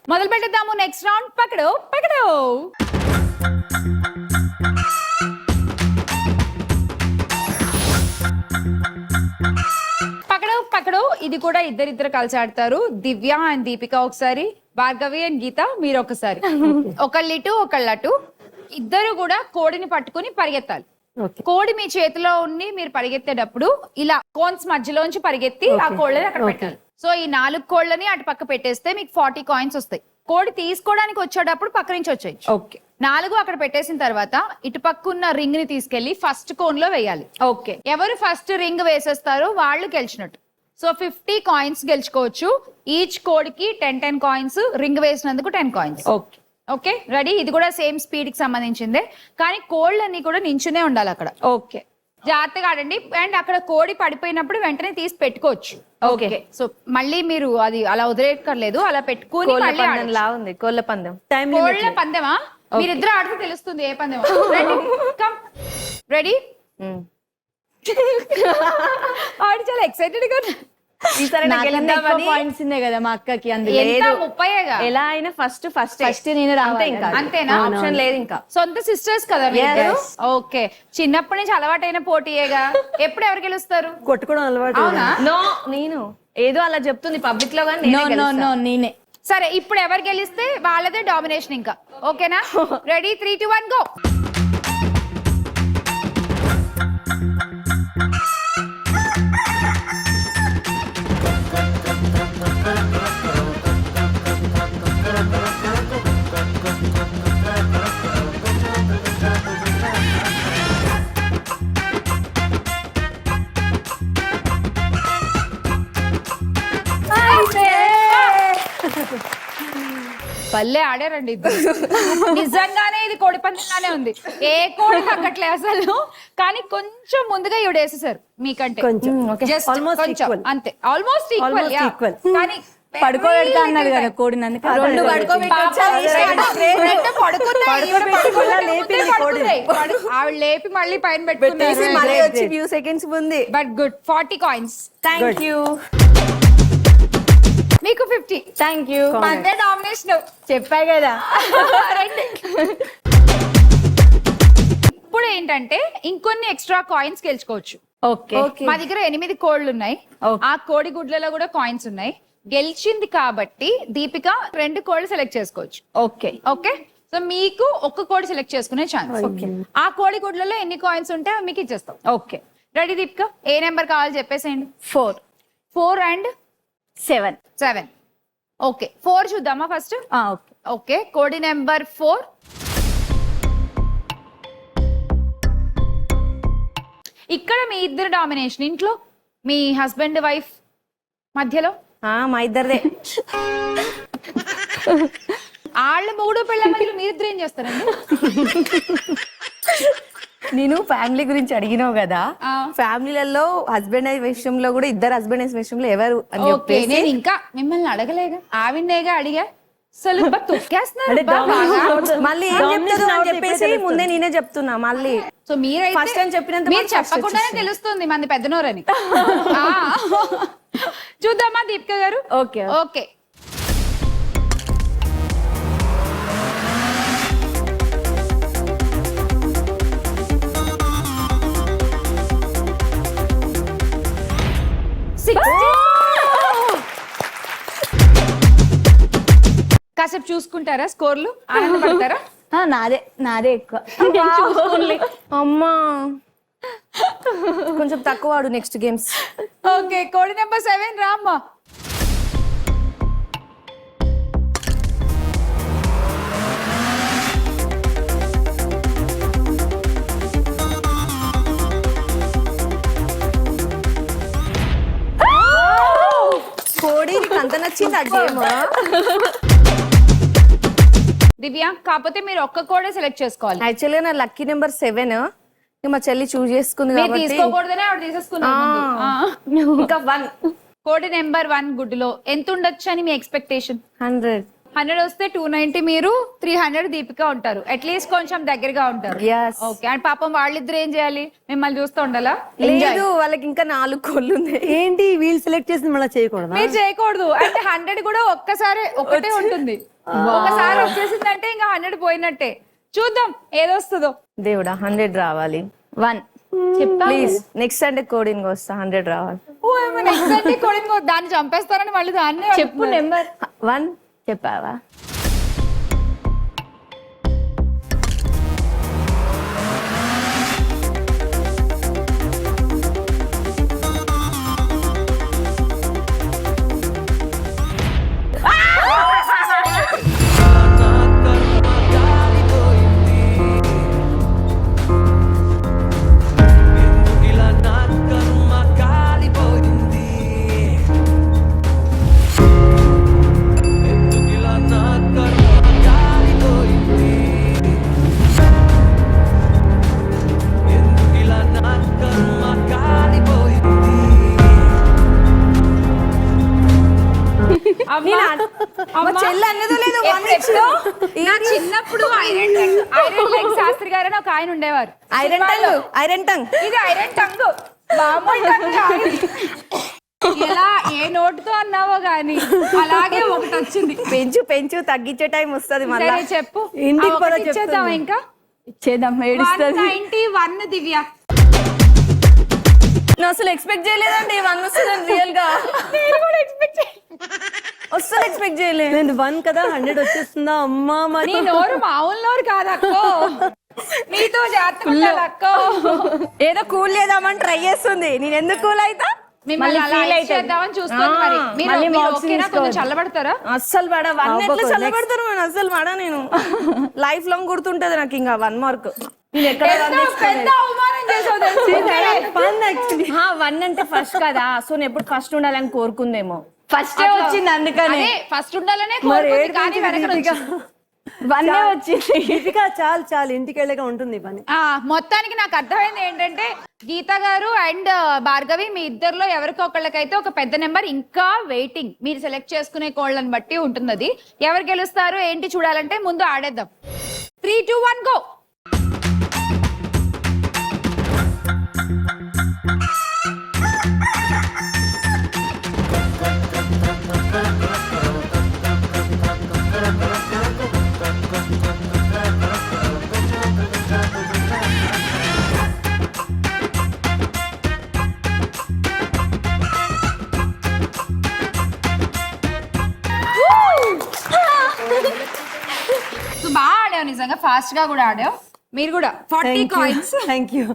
మొదలు పెట్టేద్దాము. Next round పకడు పకడు. పకడు పకడు ఇది కూడా ఇద్దరిద్దరు కలిసి ఆడతారు. దివ్య అండ్ దీపిక ఒకసారి, భార్గవి అండ్ గీత మీరు ఒకసారి. ఒకళ్ళు ఇటు ఒకళ్ళు అటు. ఇద్దరు కూడా కోడిని పట్టుకుని పరిగెత్తాలి. కోడి మీ చేతిలో ఉండి మీరు పరిగెత్తేటప్పుడు ఇలా కోన్స్ మధ్యలోంచి పరిగెత్తి ఆ కోళ్ళని అక్కడ పెట్టాలి. సో ఈ 4 కోళ్ళని అటు పక్క పెట్టేస్తే మీకు 40 కాయిన్స్ వస్తాయి. కోడి తీసుకోవడానికి వచ్చేటప్పుడు పక్క నుంచి వచ్చాయి. 4 అక్కడ పెట్టేసిన తర్వాత ఇటు పక్క ఉన్న రింగ్ ని తీసుకెళ్లి ఫస్ట్ కోన్ లో వేయాలి. ఓకే, ఎవరు ఫస్ట్ రింగ్ వేసేస్తారో వాళ్ళు గెలిచినట్టు. So 50 coins గెలుచుకోవచ్చు. ఈచ్ కోడికి 10 కాయిన్స్, రింగ్ వేసినందుకు 10 కాయిన్స్. Okay okay, ready. ఇది కూడా సేమ్ స్పీడ్ కి సంబంధించిందే, కానీ కోళ్ళన్నీ కూడా నించునే ఉండాలి అక్కడ. ఓకే, జాగ్రత్తగా ఆడండి. అండ్ అక్కడ కోడి పడిపోయినప్పుడు వెంటనే తీసి పెట్టుకోవచ్చు. ఓకే, సో మళ్ళీ మీరు అది అలా వదిలేయక్కర్లేదు, అలా పెట్టుకుని కోళ్ళ పందెం. కోళ్ళ పందెమా? మీరిద్దరు ఆడితే తెలుస్తుంది ఏ పందెం. రెడీ? ఆడి చాలా ఎక్సైటెడ్ గా పాయింట్స్ ఉన్నాయి కదా మా అక్కకి. 30 ఎలా అయినా ఫస్ట్ నేను రావాలి. అంతేనా? ఆప్షన్ లేదు ఇంకా. సొంత సిస్టర్స్ కదా మీరు. ఓకే, చిన్నప్పటి నుంచి అలవాటైన పోటీయేగా. ఎప్పుడు ఎవరు గెలుస్తారు? కొట్టుకోవడం అలవాటు. నో, నేను ఏదో అలా చెప్తుంది పబ్లిక్ లో, కానీ నేనే. సరే, ఇప్పుడు ఎవరు గెలిస్తే వాళ్ళదే డామినేషన్ ఇంకా. ఓకేనా? రెడీ? 3, 2, 1 గో. పల్లె ఆడారండి ఇద్దరు. నిజంగానే ఇది కోడి పందంగానే ఉంది. ఏ కోడి తగ్గట్లే అసలు. కానీ కొంచెం ముందుగా ఇవిడేసేసారు మీకంటే. Just కొంచెం అంతే, ఆల్మోస్ట్ ఈక్వల్. కానీ పడుకోబెడతా అన్నారు కదా కోడిని, అందుకే ఆవిడ లేపి మళ్ళీ పైన పెట్టుకున్నారు. ఫ్యూ సెకండ్స్ ఉంది. But good, 40 coins. Thank you. మీకు 50. Thank you. మందే డామినేషన్ చెప్పా కదా. ఇప్పుడు ఏంటంటే ఇంకొన్ని ఎక్స్ట్రా కాయిన్స్ గెలుచుకోవచ్చు. ఓకే, మా దగ్గర 8 కోళ్ళు ఉన్నాయి. ఆ కోడి గుడ్లలో కూడా కాయిన్స్ ఉన్నాయి. గెలిచింది కాబట్టి దీపిక 2 కోళ్ళు సెలెక్ట్ చేసుకోవచ్చు. ఓకే ఓకే, సో మీకు ఒక్క కోడి సెలెక్ట్ చేసుకునే ఛాన్స్. ఆ కోడి గుడ్లలో ఎన్ని కాయిన్స్ ఉంటే మీకు ఇచ్చేస్తాం. Okay, ready Deepika? ఏ నెంబర్ కావాలి చెప్పేసేయండి. 4 అండ్ 7. ఓకే, 4 చూద్దామా ఫస్ట్? ఓకే, కోడి నెంబర్ 4. ఇక్కడ మీ ఇద్దరు డామినేషన్. ఇంట్లో మీ హస్బెండ్ వైఫ్ మధ్యలో మా ఇద్దరిదే. వాళ్ళ మూడు పిల్లల మధ్యలో మీరిద్దరు ఏం చేస్తారండి? నేను ఫ్యామిలీ గురించి అడిగినావు కదా, ఫ్యామిలీలలో హస్బెండ్ అయ్యే విషయంలో కూడా ఇద్దరు హస్బెండ్ అయ్యే విషయంలో ఎవరు అని చెప్పేసి నేను ఇంకా మిమ్మల్ని అడగలేగా, ఆవిడేగా అడిగా. అసలు మళ్ళీ ఏం చెప్తారు అని చెప్పేసి ముందే నేనే చెప్తున్నా. మళ్ళీ సో మీరైతే ఫస్ట్ టైం చెప్పినంత మీరు చెప్పకుండానే తెలుస్తుంది మంది పెద్దనోరని. చూద్దామా దీపిక గారు? ఓకే ఓకే, కాసేపు చూసుకుంటారా? స్కోర్లు ఆనందపడతారా? నాదే ఎక్కువ. అమ్మా కొంచెం తక్కువ ఆడు నెక్స్ట్ గేమ్స్. ఓకే, కోడి నెంబర్ 7 రామ్మా. కోడి అంత నచ్చింది ఆ గేమ్. దివ్య, కాకపోతే మీరు ఒక్క కోడే సెలెక్ట్ చేసుకోవాలి. యాక్చువల్గా నా లక్కీ నెంబర్ 7 మా చెల్లి చూస్ చేసుకుంది కాబట్టి తీసుకోకూడదనే ఆవిడ తీసేసుకున్నాను. ఇంకా 1. కోడి నెంబర్ 1 గుడ్డులో ఎంత ఉండొచ్చు అని మీ ఎక్స్పెక్టేషన్? 100. 100 వస్తే 290 మీరు, 300 దీపిక ఉంటారు. అట్లీస్ట్ కొంచెం దగ్గరగా ఉంటారు. Yes. ఓకే, అండ్ పాపం వాళ్ళిద్దరు ఏం చేయాలి? మిమ్మల్ని చూస్తూ ఉండాలా? లేదు, వాళ్ళకి ఇంకా 4 కోళ్ళు ఉన్నాయి. ఏంటి వీళ్ళు సెలెక్ట్ చేసింది మళ్ళీ చేయకూడదు? మీరు చేయకూడదు. అంటే 100 కూడా ఒక్కసారి ఒకటే ఉంటుంది. ఒకసారి వచ్చేసిందంటే ఇంకా 100 పోయినట్టే. చూద్దాం ఏదొస్తుందో. దేవుడా 100 రావాలి. 1 చెప్పా ప్లీజ్ నెక్స్ట్ సండే కోడింగ్ వస్తా 100 రావాలి. నెక్స్ట్ అంటే దాన్ని చంపేస్తారని మళ్ళీ దాన్ని చెప్పు నెంబర్. 1 చెప్పావా? మా చెల్లి అన్నదో లేదు. నా చిన్నప్పుడు ఐరన్ లెగ్ శాస్త్రి గారు అని ఒక ఆయన ఉండేవారు. ఐరన్ టంగ్ ఇది ఐరన్ టంగ్. మామూలు టంగ్ కాదు. ఎలా ఏ నోటుతో అన్నావో గానీ అలాగే ఒకటి వచ్చింది. పెంచు తగ్గించే టైం వస్తుంది మళ్ళీ. సరే చెప్పు. ఇంటికి పద ఇచ్చేద్దాం. ఇంకా ఇచ్చేద్దాం. ఏడుస్తుంది. 191 దివ్య. నేను అసలు ఎక్స్పెక్ట్ చేయలేదండి 1 వస్తుందని. రియల్ గా నేను కూడా ఎక్స్పెక్ట్ అస్సలు ఎక్స్పెక్ట్ చేయలేదు. నేను 1 కదా 100 వచ్చేస్తుందా అమ్మా? నీ నోరు మామూలు నోరు కాదక్కో. నీతో జాగ్రత్తగా అక్కో. ఏదో కూల్ చేద్దామని ట్రై చేస్తుంది. నేను ఎందుకు కూల్ అయితా? మిమ్మల్ని అలా చేద్దామని చూస్తుంది. మరి మీరు ఓకేనా? కొంచెం చల్లబడతారా? అస్సలు పడ. 1 ఎట్లా చల్లబడతారు? నేను అస్సలు పడ. నేను లైఫ్ లాంగ్ గుర్తుంటది నాకు ఇంకా 1 మార్క్. నేను ఎక్కడ పెద్ద అవమానం చేసావు తెలుసు. 1 అంటే ఫస్ట్ కదా, సో నేను ఎప్పుడు ఫస్ట్ ఉండాలని కోరుకుందేమో. ఫస్ట్ వచ్చింది అందుకని. ఫస్ట్ ఉండాలనే కోరుకుంది, కానీ వెనక నుంచి 1 వచ్చింది. దీపిక చాలు ఇంటికి వెళ్ళగా ఉంటుంది పని. మొత్తానికి నాకు అర్థమైంది ఏంటంటే గీత గారు అండ్ భార్గవి మీ ఇద్దరులో ఎవరికి ఒకళ్ళకైతే ఒక పెద్ద నెంబర్ ఇంకా వెయిటింగ్. మీరు సెలెక్ట్ చేసుకునే కోళ్ళని బట్టి ఉంటుంది అది. ఎవరు గెలుస్తారు ఏంటి చూడాలంటే ముందు ఆడేద్దాం. 3, 2, 1 గో. బాగా ఆడావు, నిజంగా ఫాస్ట్ గా కూడా ఆడావు. మీరు కూడా 40 coins thank you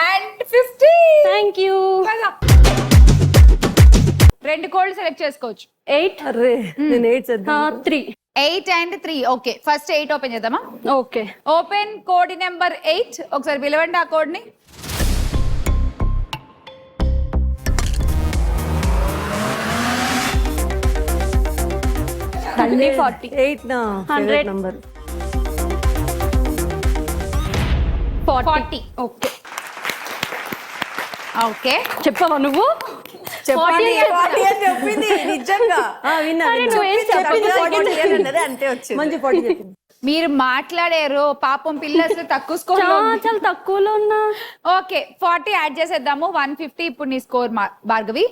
and 50. Thank you. 2 కోళ్ళు సెలెక్ట్ చేసుకోవచ్చు. 8. అరే నేను 8 చేద్దాం. 3. 8 and 3. ఓకే, ఫస్ట్ 8 ఓపెన్ చేద్దామా? ఓకే. Open code number 8. ఒకసారి పిలవండి ఆ కోడ్ ని. అన్ని 40. 8 నా 100 నంబర్. 40. ఓకే ఓకే, చెప్పవా నువ్వు? చెప్పండి 40 అని చెప్పింది నిజంగా. విన్నా. అంతే వచ్చింది. మంచి 40 చెప్పింది. మీరు మాట్లాడారు పాపం పిల్లలు తక్కువ స్కోర్. చాలా తక్కువలో ఉన్నా. ఓకే 40 యాడ్ చేసేద్దాము. 150 ఇప్పుడు నీ స్కోర్ భార్గవి.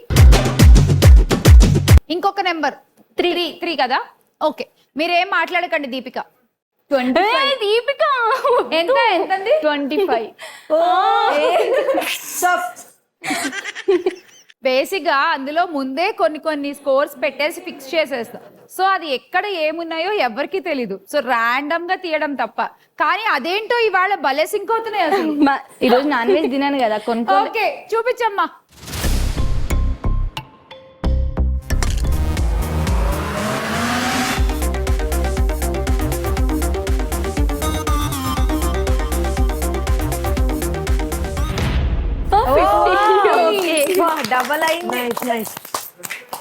ఇంకొక నెంబర్ 3 కదా. ఓకే, మీరేం మాట్లాడకండి దీపిక. 25. దీపిక ఎంతండి? 25. బేసిక్ గా అందులో ముందే కొన్ని స్కోర్స్ పెట్టేసి ఫిక్స్ చేసేస్తాం. సో అది ఎక్కడ ఏమున్నాయో ఎవరికి తెలీదు. సో ర్యాండమ్ గా తీయడం తప్ప. కానీ అదేంటో ఇవాళ భలే సింక్ అవుతున్నాయి అసలు. ఈరోజు నాన్ వెజ్ తినాను కదా కొనుక్కో. ఓకే చూపించమ్మా. డబల్ అయింది.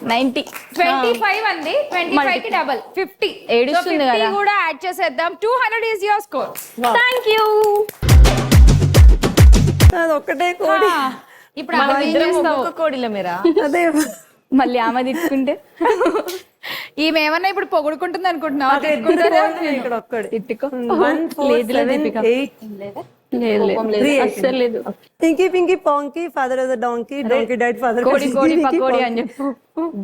90. 25 అంది. 25 కి డబల్ 50. ఏడుస్తుంది కదా. కూడా యాడ్ చేసేద్దాం. 200 is your score. Thank you. అది ఒక్కటే కోడి. ఇప్పుడు మనం ఏం చేస్తావు? కోడిల మీరా? అదే మళ్ళీ ఆమె తిట్టుకుంటే ఈమె ఏమన్నా ఇప్పుడు పొగుడుకుంటుంది అనుకుంటున్నావా? అక్కడ ఇద్దరు పోతుంది, ఇక్కడ ఒక్కడు. 1 4 7 8 అస్సలు లేదు. Pinky pinky ponky father of the donkey donkey died father కోడి కోడి పకోడి అని చెప్పు.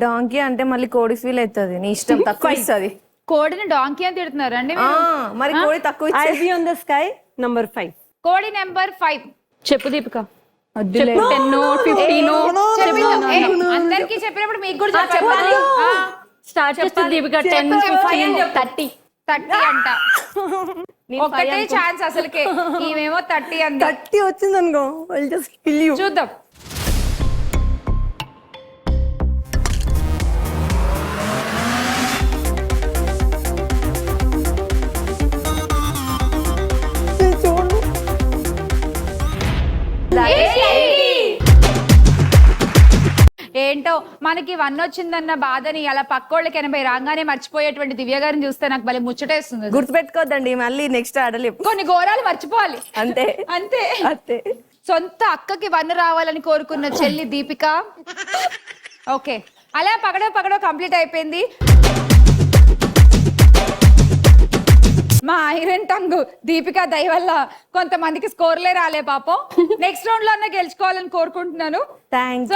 డాంకీ అంటే మళ్ళీ కోడి ఫీల్ అవుతుంది, నీ ఇష్టం తక్కువ ఇస్తుంది. కోడిని డాంకీ అని తిడుతున్నారండి ఆ, మరి కోడి తక్కువ I be on the sky number 5. కోడి నెంబర్ 5 చెప్పు దీపిక. 10 15 అందరికి చెప్పినప్పుడు మీకు కూడా చెప్పాలి. స్టార్ట్ చేస్తుంది దీపిక. 10 15 30 30 అంట. ఒక్కటే ఛాన్స్ అసలుకే. ఈమెమో 30 అంది. 30 వచ్చింది అనుకో, ఐల్ జస్ట్ కిల్ యు. చూద్దాం. చూడు ఏంటో మనకి 1 వచ్చిందన్న బాధని అలా పక్కోళ్ళకి 80 రాగానే మర్చిపోయేటువంటి దివ్య గారిని చూస్తే నాకు భలే ముచ్చటేస్తుంది. గుర్తుపెట్టుకోవద్దండి, మళ్ళీ నెక్స్ట్ ఆడలేం. కొన్ని ఘోరాలు మర్చిపోవాలి అంతే అంతే. అంతే. సొంత అక్కకి 1 రావాలని కోరుకున్న చెల్లి దీపిక. ఓకే, అలా పగడో కంప్లీట్ అయిపోయింది. మా ఐరన్ టంగ్ దీపిక దయ వల్ల కొంతమందికి స్కోర్లే రాలే పాపం. నెక్స్ట్ రౌండ్ లో అన్న గెలుచుకోవాలని కోరుకుంటున్నాను. Thank you.